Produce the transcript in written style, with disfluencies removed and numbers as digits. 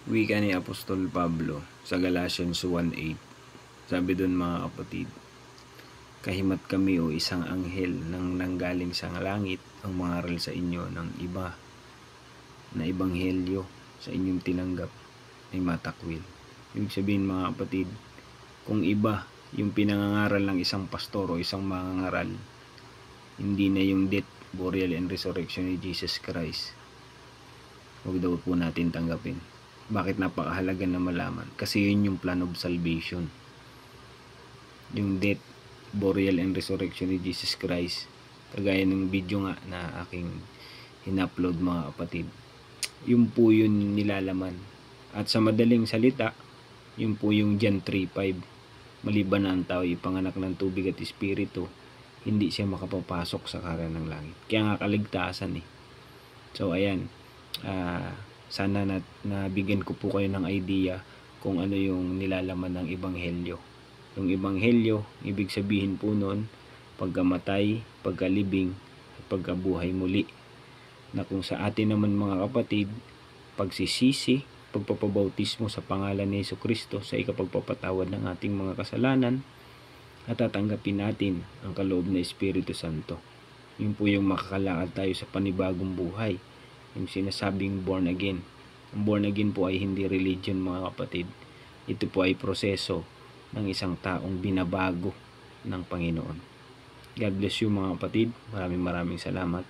Wika ni Apostol Pablo sa Galatians 1:8. Sabi dun, mga kapatid, kahimat kami o isang anghel nang nanggaling sa langit ang mangaral sa inyo ng iba na ebanghelyo sa inyong tinanggap ay matakwil. Ibig sabihin, mga kapatid, kung iba yung pinangangaral ng isang pastor o isang mangangaral, hindi na yung death, burial, and resurrection ni Jesus Christ, huwag daw po natin tanggapin. Bakit napakahalaga na malaman? Kasi yun yung plan of salvation. Yung death, burial, and resurrection ni Jesus Christ, kagaya ng video nga na aking in-upload, mga kapatid, yun po yun nilalaman. At sa madaling salita, yun po yung John 3:5, maliban na ang tao ipanganak ng tubig at espiritu, hindi siya makapapasok sa karyan ng langit. Kaya nga kaligtasan So ayan, sana nabigyan ko po kayo ng idea kung ano yung nilalaman ng ebanghelyo. Yung ebanghelyo, ibig sabihin po nun, pagkamatay, pagkalibing, at pagkabuhay muli. Na kung sa atin naman, mga kapatid, pagsisisi, pagpapabautismo sa pangalan ni Jesucristo sa ikapagpapatawad ng ating mga kasalanan, at tatanggapin natin ang kaloob na Espiritu Santo. Yun po yung makakalakad tayo sa panibagong buhay, yung sinasabing born again. Ang born again po ay hindi religion, mga kapatid. Ito po ay proseso ng isang taong binabago ng Panginoon. God bless you, mga kapatid. Maraming salamat.